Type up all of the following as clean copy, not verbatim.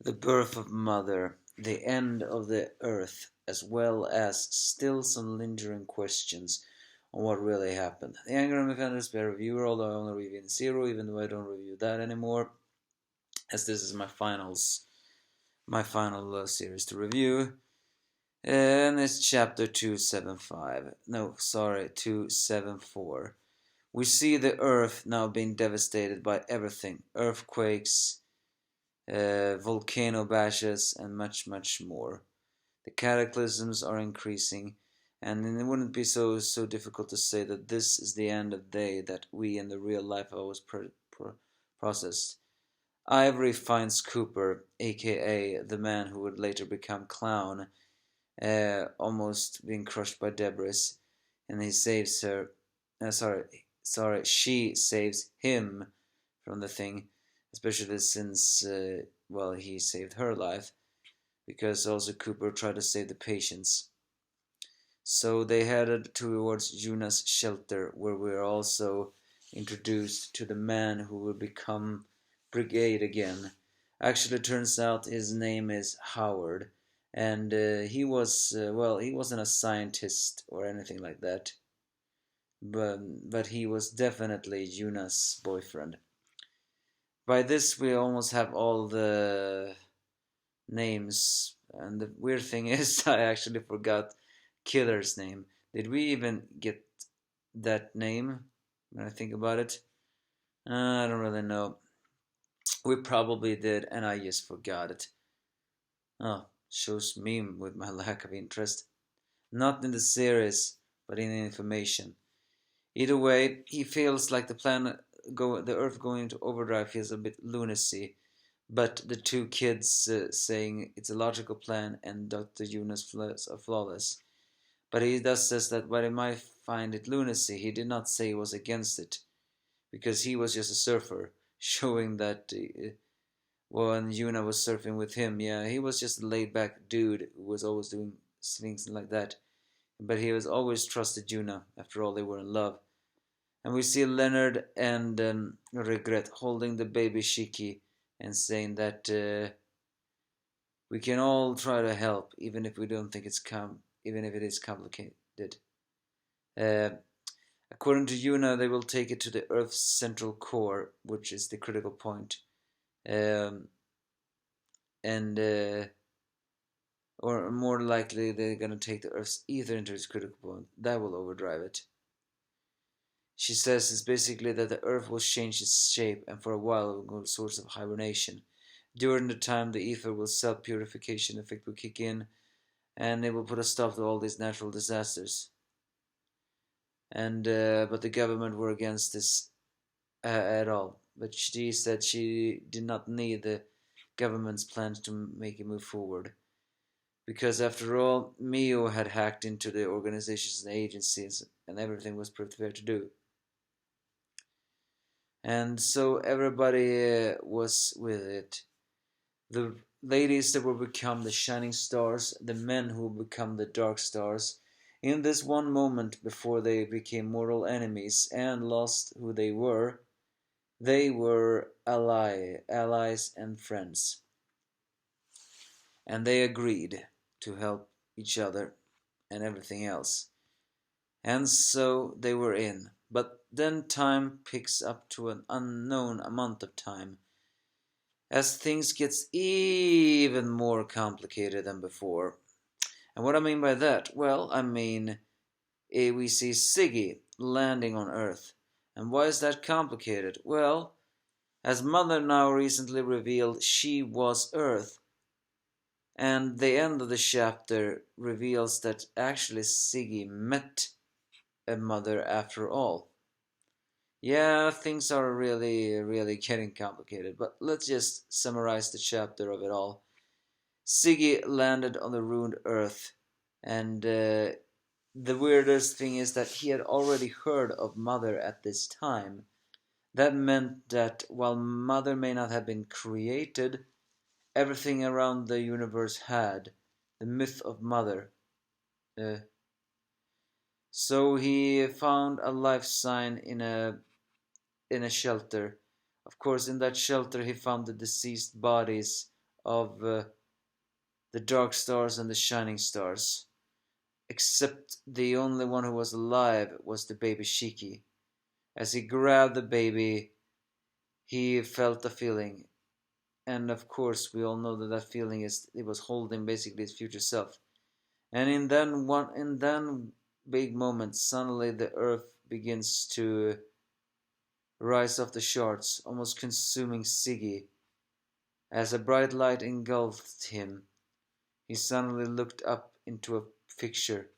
The birth of Mother, the end of the earth, as well as still some lingering questions on what really happened. The Anger and Defenders by reviewer, although I only review in Zero, even though I don't review that anymore, as this is my final series to review. And it's chapter 275. No, sorry, 274. We see the earth now being devastated by everything: earthquakes, volcano bashes, and much, much more. The cataclysms are increasing, and it wouldn't be so difficult to say that this is the end of day that we in the real life have always processed. Ivory finds Cooper, aka the man who would later become Clown, almost being crushed by debris, and he saves her. She saves him from the thing, especially since, he saved her life, because also Cooper tried to save the patients. So they headed towards Yuna's shelter, where we're also introduced to the man who will become Brigade again. Actually, turns out his name is Howard, and he wasn't a scientist or anything like that, but he was definitely Yuna's boyfriend. By this, we almost have all the names, and the weird thing is, I actually forgot Killer's name. Did we even get that name when I think about it? I don't really know. We probably did, and I just forgot it. Oh, shows me with my lack of interest. Not in the series, but in the information. Either way, he feels like the Earth going into overdrive feels a bit lunacy, but the two kids saying it's a logical plan and Dr. Yunus are flawless. But he does says that while he might find it lunacy, he did not say he was against it, because he was just a surfer, showing that when Yuna was surfing with him, yeah, he was just a laid-back dude who was always doing things like that. But he was always trusted Yuna. After all, they were in love. And we see Leonard and Regret holding the baby Shiki and saying that we can all try to help, even if we don't think even if it is complicated. Uh, According to Yuna, they will take it to the Earth's central core, which is the critical point. Um, and or more likely, they're gonna take the Earth's ether into its critical point. That will overdrive it. She says it's basically that the Earth will change its shape, and for a while it will go to source of hibernation. During the time, the ether will self-purification effect will kick in, and it will put a stop to all these natural disasters. And but the government were against this at all. But she said she did not need the government's plans to make it move forward, because after all, Mio had hacked into the organizations and agencies, and everything was proved fair to do. And so everybody was with it. The ladies that will become the shining stars, the men who will become the dark stars. In this one moment before they became mortal enemies and lost who they were allies and friends. And they agreed to help each other and everything else. And so they were in. But then time picks up to an unknown amount of time, as things gets even more complicated than before. And what I mean by that? Well, I mean we see Siggy landing on Earth. And why is that complicated? Well, as Mother now recently revealed, she was Earth. And the end of the chapter reveals that actually Siggy met a mother after all. Yeah, things are really getting complicated, but let's just summarize the chapter of it all. Siggy landed on the ruined Earth, and the weirdest thing is that he had already heard of Mother at this time. That meant that while Mother may not have been created, everything around the universe had. The myth of Mother. So he found a life sign in a shelter. Of course, in that shelter he found the deceased bodies of the dark stars and the shining stars. Except the only one who was alive was the baby Shiki. As he grabbed the baby, he felt the feeling. And of course, we all know that that feeling is it was holding basically his future self. And in then big moment, suddenly the earth begins to rise off the shards, almost consuming Siggy. As a bright light engulfed him, he suddenly looked up into a picture,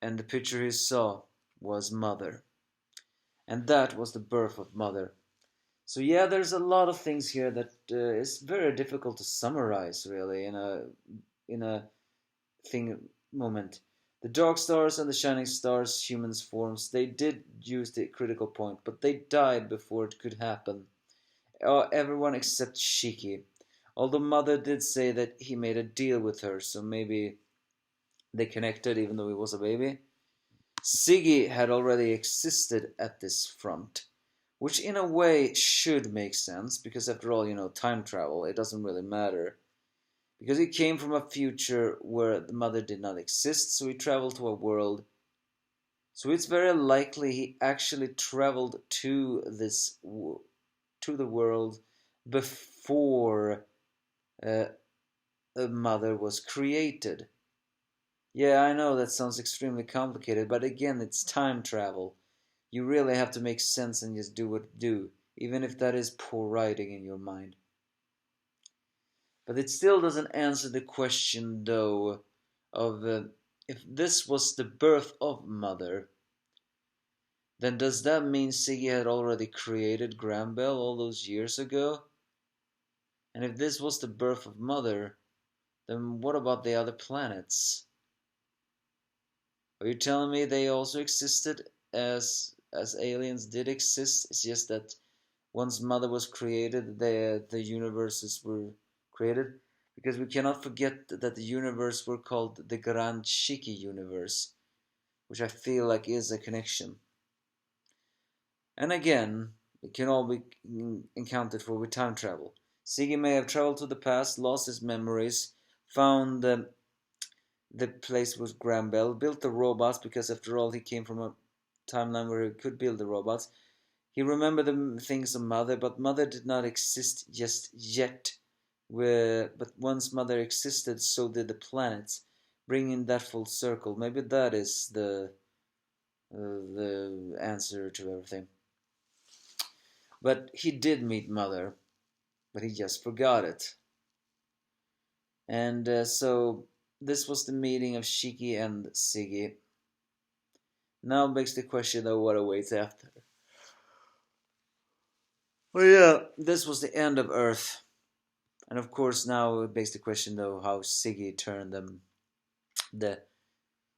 and the picture he saw was Mother. And that was the birth of Mother. So yeah, there's a lot of things here that is very difficult to summarize, really, in a thing moment. The dark stars and the shining stars, humans' forms, they did use the critical point, but they died before it could happen. Everyone except Shiki. Although Mother did say that he made a deal with her, so maybe they connected even though he was a baby. Siggy had already existed at this front, which in a way should make sense, because after all, time travel, it doesn't really matter. Because he came from a future where the mother did not exist, so he traveled to a world. So it's very likely he actually traveled to the world before uh, a mother was created. Yeah, I know that sounds extremely complicated, but again, it's time travel. You really have to make sense and just do what you do, even if that is poor writing in your mind. But it still doesn't answer the question, though, of if this was the birth of Mother, then does that mean Siggy had already created Grambel all those years ago? And if this was the birth of Mother, then what about the other planets? Are you telling me they also existed as aliens did exist? It's just that once Mother was created, the universes were created? Because we cannot forget that the universe were called the Grand Shiki universe, which I feel like is a connection. And again, it can all be accounted for with time travel. Siggy may have traveled to the past, lost his memories, found the place was Graham built the robots because after all he came from a timeline where he could build the robots. He remembered the things of Mother, but Mother did not exist just yet. But once Mother existed, so did the planets, bringing that full circle. Maybe that is the answer to everything. But he did meet Mother, but he just forgot it. And so this was the meeting of Shiki and Siggy. Now begs the question though, what awaits after? Well, yeah, this was the end of Earth. And of course now it begs the question though how Siggy turned the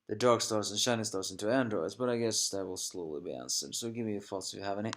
the dark stars and shining stars into androids, but I guess that will slowly be answered. So give me your thoughts if you have any.